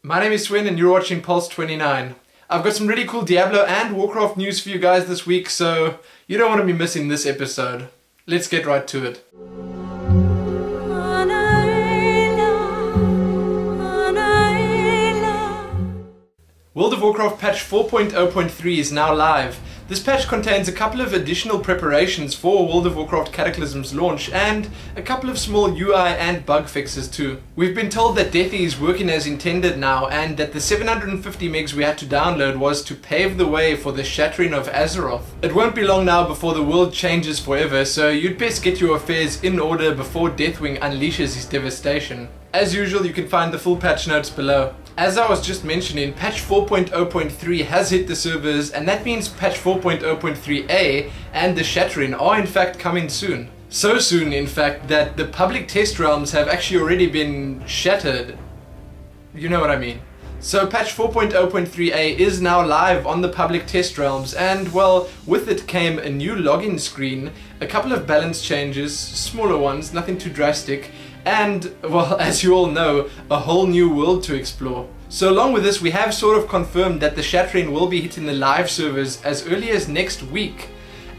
My name is Swin and you're watching Pulse 29. I've got some really cool Diablo and Warcraft news for you guys this week, so you don't want to be missing this episode. Let's get right to it. World of Warcraft patch 4.0.3 is now live. This patch contains a couple of additional preparations for World of Warcraft Cataclysm's launch and a couple of small UI and bug fixes too. We've been told that Deathy is working as intended now and that the 750 megs we had to download was to pave the way for the shattering of Azeroth. It won't be long now before the world changes forever, so you'd best get your affairs in order before Deathwing unleashes his devastation. As usual, you can find the full patch notes below. As I was just mentioning, patch 4.0.3 has hit the servers, and that means patch 4.0.3a and the shattering are in fact coming soon. So soon, in fact, that the public test realms have actually already been shattered. You know what I mean. So patch 4.0.3a is now live on the public test realms, and well, with it came a new login screen, a couple of balance changes, smaller ones, nothing too drastic, and, well, as you all know, a whole new world to explore. So along with this, we have sort of confirmed that the shattering will be hitting the live servers as early as next week,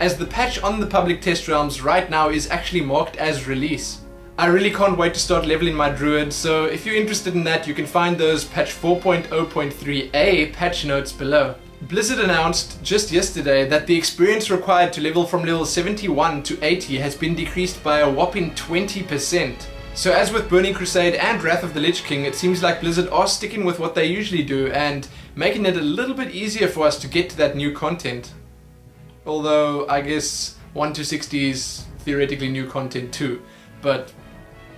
as the patch on the public test realms right now is actually marked as release. I really can't wait to start leveling my druid, so if you're interested in that, you can find those patch 4.0.3a patch notes below. Blizzard announced just yesterday that the experience required to level from level 71 to 80 has been decreased by a whopping 20%. So as with Burning Crusade and Wrath of the Lich King, it seems like Blizzard are sticking with what they usually do and making it a little bit easier for us to get to that new content. Although I guess 1 to 60 is theoretically new content too, but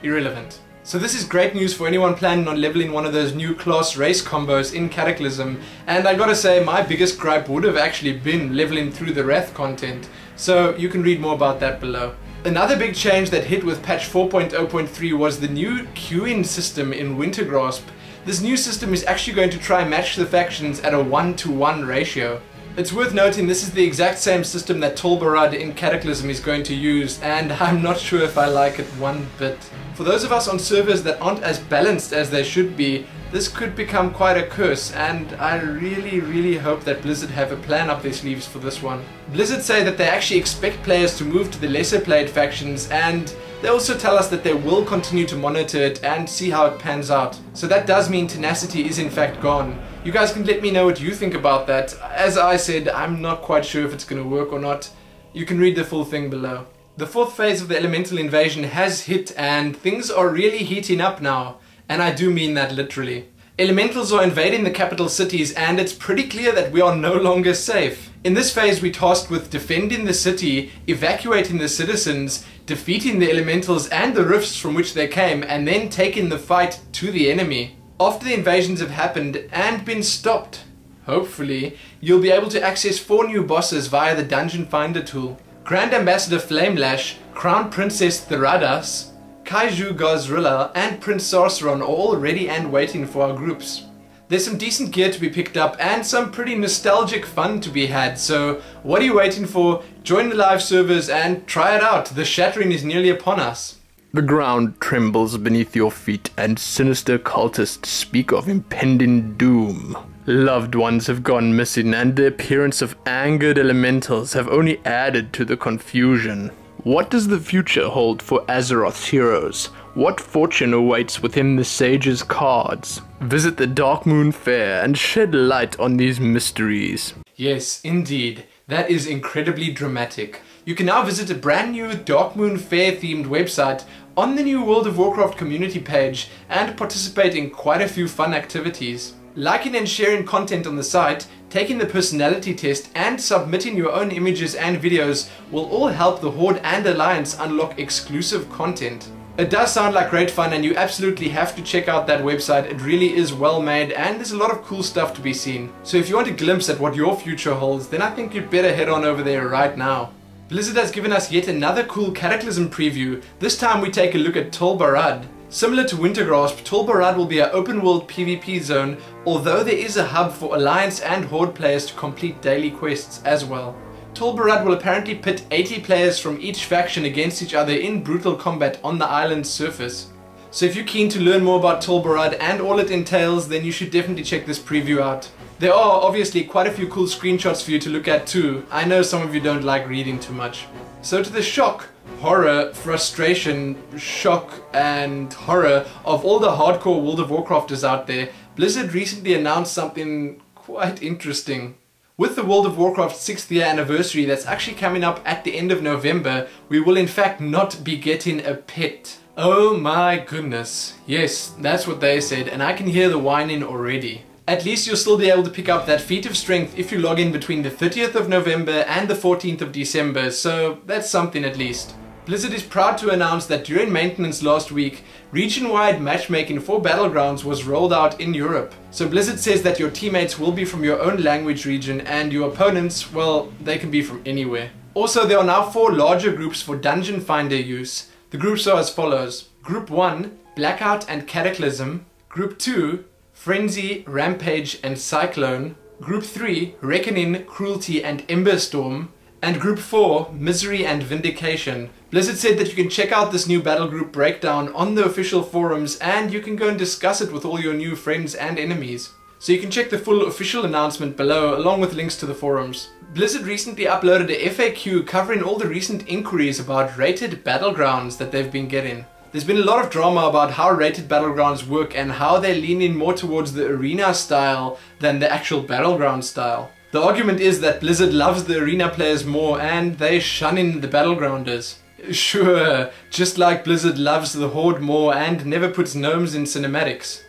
irrelevant. So this is great news for anyone planning on leveling one of those new class race combos in Cataclysm, and I gotta say my biggest gripe would have actually been leveling through the Wrath content, so you can read more about that below. Another big change that hit with patch 4.0.3 was the new queuing system in Wintergrasp. This new system is actually going to try and match the factions at a 1-to-1 ratio. It's worth noting this is the exact same system that Tol Barad in Cataclysm is going to use, and I'm not sure if I like it one bit. For those of us on servers that aren't as balanced as they should be, this could become quite a curse, and I really hope that Blizzard have a plan up their sleeves for this one. Blizzard say that they actually expect players to move to the lesser played factions, and they also tell us that they will continue to monitor it and see how it pans out. So that does mean tenacity is in fact gone. You guys can let me know what you think about that. As I said, I'm not quite sure if it's going to work or not. You can read the full thing below. The fourth phase of the elemental invasion has hit and things are really heating up now. And I do mean that literally. Elementals are invading the capital cities and it's pretty clear that we are no longer safe. In this phase we're tasked with defending the city, evacuating the citizens, defeating the elementals and the rifts from which they came, and then taking the fight to the enemy. After the invasions have happened and been stopped, hopefully, you'll be able to access 4 new bosses via the Dungeon Finder tool. Grand Ambassador Flamelash, Crown Princess Theradas, Kaiju Gazrilla and Prince Sarceron are all ready and waiting for our groups. There's some decent gear to be picked up and some pretty nostalgic fun to be had, so what are you waiting for? Join the live servers and try it out. The shattering is nearly upon us. The ground trembles beneath your feet and sinister cultists speak of impending doom. Loved ones have gone missing and the appearance of angered elementals have only added to the confusion. What does the future hold for Azeroth's heroes? What fortune awaits within the Sage's cards? Visit the Darkmoon Fair and shed light on these mysteries. Yes, indeed. That is incredibly dramatic. You can now visit a brand new Darkmoon Fair themed website on the new World of Warcraft community page and participate in quite a few fun activities. Liking and sharing content on the site, taking the personality test and submitting your own images and videos will all help the Horde and Alliance unlock exclusive content. It does sound like great fun and you absolutely have to check out that website. It really is well made and there's a lot of cool stuff to be seen. So if you want a glimpse at what your future holds, then I think you'd better head on over there right now. Blizzard has given us yet another cool Cataclysm preview. This time we take a look at Tol Barad. Similar to Wintergrasp, Tol Barad will be an open world PvP zone, although there is a hub for Alliance and Horde players to complete daily quests as well. Tol Barad will apparently pit 80 players from each faction against each other in brutal combat on the island's surface. So if you're keen to learn more about Tol Barad and all it entails, then you should definitely check this preview out. There are obviously quite a few cool screenshots for you to look at too. I know some of you don't like reading too much. So to the shock, horror, frustration, shock and horror of all the hardcore World of Warcrafters out there, Blizzard recently announced something quite interesting. With the World of Warcraft 6th year anniversary that's actually coming up at the end of November, we will in fact not be getting a pet. Oh my goodness. Yes, that's what they said, and I can hear the whining already. At least you'll still be able to pick up that feat of strength if you log in between the 30th of November and the 14th of December, so that's something at least. Blizzard is proud to announce that during maintenance last week, region-wide matchmaking for Battlegrounds was rolled out in Europe. So Blizzard says that your teammates will be from your own language region and your opponents, well, they can be from anywhere. Also, there are now 4 larger groups for Dungeon Finder use. The groups are as follows. Group 1, Blackout and Cataclysm. Group 2, Frenzy, Rampage and Cyclone. Group 3, Reckoning, Cruelty and Emberstorm. And Group 4, Misery and Vindication. Blizzard said that you can check out this new battle group breakdown on the official forums and you can go and discuss it with all your new friends and enemies. So you can check the full official announcement below along with links to the forums. Blizzard recently uploaded a FAQ covering all the recent inquiries about rated battlegrounds that they've been getting. There's been a lot of drama about how rated battlegrounds work and how they're leaning more towards the arena style than the actual battleground style. The argument is that Blizzard loves the arena players more and they're shunning the battlegrounders. Sure, just like Blizzard loves the Horde more and never puts gnomes in cinematics.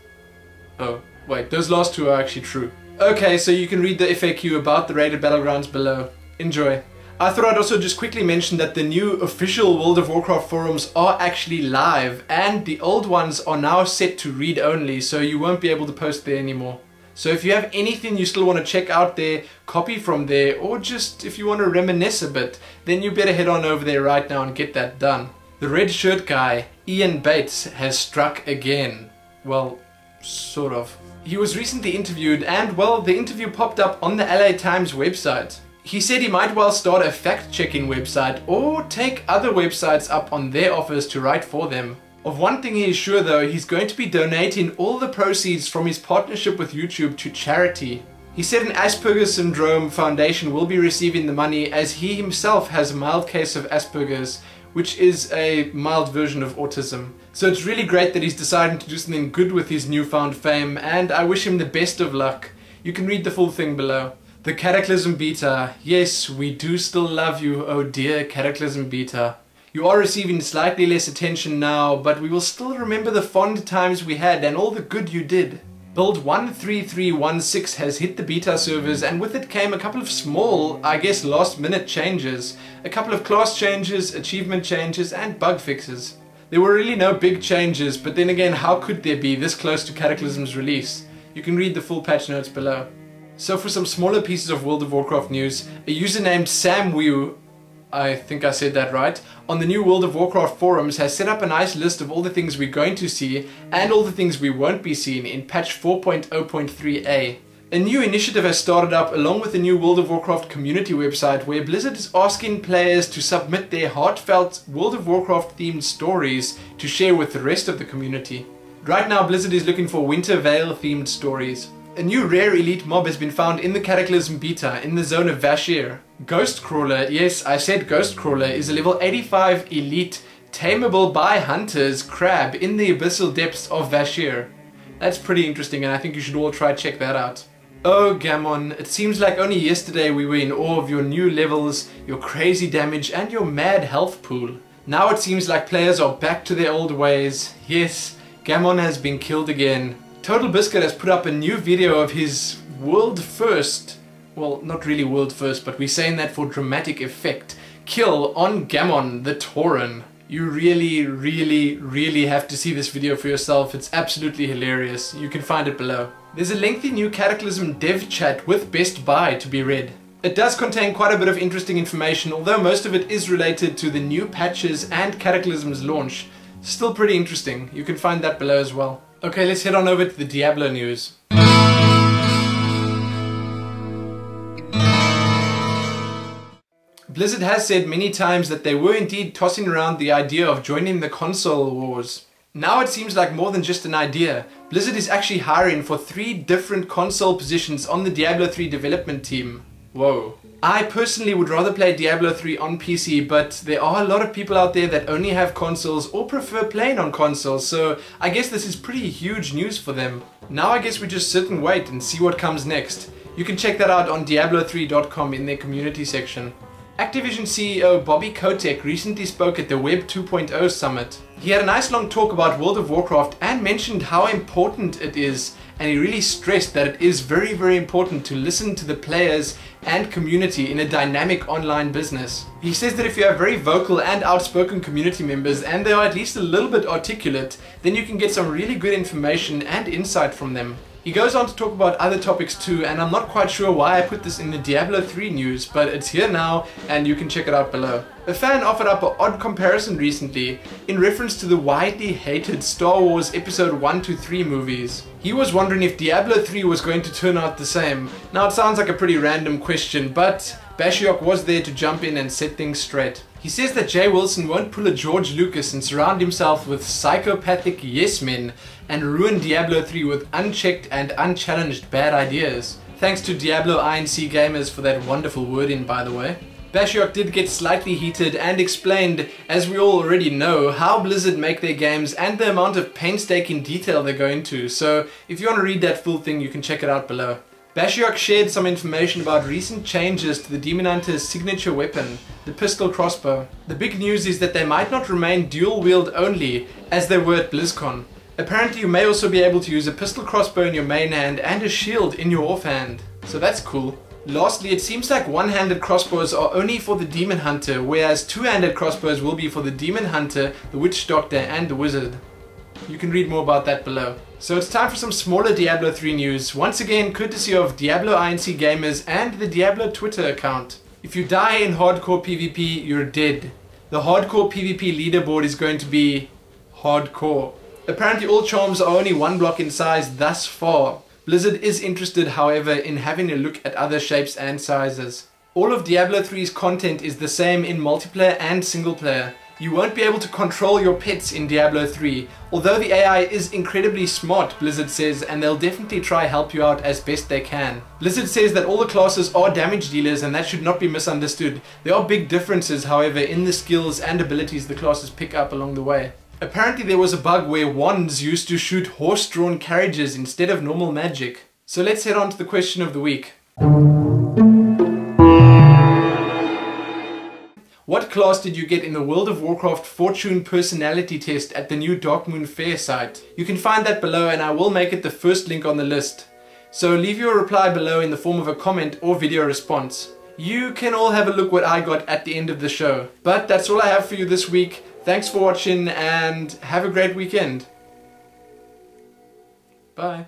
Oh, wait, those last two are actually true. Okay, so you can read the FAQ about the rated battlegrounds below. Enjoy. I thought I'd also just quickly mention that the new official World of Warcraft forums are actually live and the old ones are now set to read only, so you won't be able to post there anymore. So if you have anything you still want to check out there, copy from there, or just if you want to reminisce a bit, then you better head on over there right now and get that done. The red shirt guy, Ian Bates, has struck again. Well, sort of. He was recently interviewed and, well, the interview popped up on the LA Times website. He said he might well start a fact-checking website or take other websites up on their offers to write for them. Of one thing he is sure though, he's going to be donating all the proceeds from his partnership with YouTube to charity. He said an Asperger's Syndrome Foundation will be receiving the money as he himself has a mild case of Asperger's, which is a mild version of autism. So it's really great that he's deciding to do something good with his newfound fame, and I wish him the best of luck. You can read the full thing below. The Cataclysm Beta. Yes, we do still love you, oh dear Cataclysm Beta. You are receiving slightly less attention now, but we will still remember the fond times we had and all the good you did. Build 13316 has hit the beta servers, and with it came a couple of small, I guess last minute changes. A couple of class changes, achievement changes and bug fixes. There were really no big changes, but then again, how could there be this close to Cataclysm's release? You can read the full patch notes below. So for some smaller pieces of World of Warcraft news, a user named SamWew, I think I said that right, on the new World of Warcraft forums has set up a nice list of all the things we're going to see and all the things we won't be seeing in patch 4.0.3a. A new initiative has started up along with the new World of Warcraft community website where Blizzard is asking players to submit their heartfelt World of Warcraft themed stories to share with the rest of the community. Right now Blizzard is looking for Winter Veil themed stories. A new rare elite mob has been found in the Cataclysm Beta in the zone of Vashir. Ghostcrawler, yes I said Ghostcrawler, is a level 85 elite tameable by hunters crab in the abyssal depths of Vashir. That's pretty interesting and I think you should all try check that out. Oh Gammon, it seems like only yesterday we were in awe of your new levels, your crazy damage and your mad health pool. Now it seems like players are back to their old ways. Yes, Gammon has been killed again. Total Biscuit has put up a new video of his world first, well not really world first but we're saying that for dramatic effect, kill on Gammon the Tauren. You really have to see this video for yourself, it's absolutely hilarious. You can find it below. There's a lengthy new Cataclysm dev chat with Best Buy to be read. It does contain quite a bit of interesting information, although most of it is related to the new patches and Cataclysm's launch. Still pretty interesting, you can find that below as well. Okay, let's head on over to the Diablo news. Blizzard has said many times that they were indeed tossing around the idea of joining the console wars. Now it seems like more than just an idea. Blizzard is actually hiring for 3 different console positions on the Diablo 3 development team. Whoa. I personally would rather play Diablo 3 on PC, but there are a lot of people out there that only have consoles or prefer playing on consoles, so I guess this is pretty huge news for them. Now I guess we just sit and wait and see what comes next. You can check that out on Diablo3.com in their community section. Activision CEO Bobby Kotick recently spoke at the Web 2.0 Summit. He had a nice long talk about World of Warcraft and mentioned how important it is, and he really stressed that it is very, very important to listen to the players and community in a dynamic online business. He says that if you have very vocal and outspoken community members and they are at least a little bit articulate, then you can get some really good information and insight from them. He goes on to talk about other topics too, and I'm not quite sure why I put this in the Diablo 3 news, but it's here now and you can check it out below. A fan offered up an odd comparison recently in reference to the widely hated Star Wars Episode 1 to 3 movies. He was wondering if Diablo 3 was going to turn out the same. Now it sounds like a pretty random question, but Bashiok was there to jump in and set things straight. He says that Jay Wilson won't pull a George Lucas and surround himself with psychopathic yes men and ruin Diablo 3 with unchecked and unchallenged bad ideas. Thanks to Diablo INC gamers for that wonderful wording, by the way. Bashiok did get slightly heated and explained, as we all already know, how Blizzard make their games and the amount of painstaking detail they go into, so if you want to read that full thing you can check it out below. Bashiok shared some information about recent changes to the Demon Hunter's signature weapon, the pistol crossbow. The big news is that they might not remain dual wield only, as they were at BlizzCon. Apparently you may also be able to use a pistol crossbow in your main hand and a shield in your offhand, so that's cool. Lastly, it seems like one-handed crossbows are only for the Demon Hunter, whereas two-handed crossbows will be for the Demon Hunter, the Witch Doctor and the Wizard. You can read more about that below. So it's time for some smaller Diablo 3 news, once again courtesy of Diablo INC Gamers and the Diablo Twitter account. If you die in hardcore PvP, you're dead. The hardcore PvP leaderboard is going to be hardcore. Apparently all charms are only 1 block in size thus far. Blizzard is interested, however, in having a look at other shapes and sizes. All of Diablo 3's content is the same in multiplayer and single player. You won't be able to control your pets in Diablo 3, although the AI is incredibly smart, Blizzard says, and they'll definitely try help you out as best they can. Blizzard says that all the classes are damage dealers and that should not be misunderstood. There are big differences, however, in the skills and abilities the classes pick up along the way. Apparently there was a bug where wands used to shoot horse-drawn carriages instead of normal magic. So let's head on to the question of the week. What class did you get in the World of Warcraft Fortune personality test at the new Darkmoon Fair site? You can find that below and I will make it the first link on the list. So leave your reply below in the form of a comment or video response. You can all have a look what I got at the end of the show. But that's all I have for you this week. Thanks for watching and have a great weekend. Bye.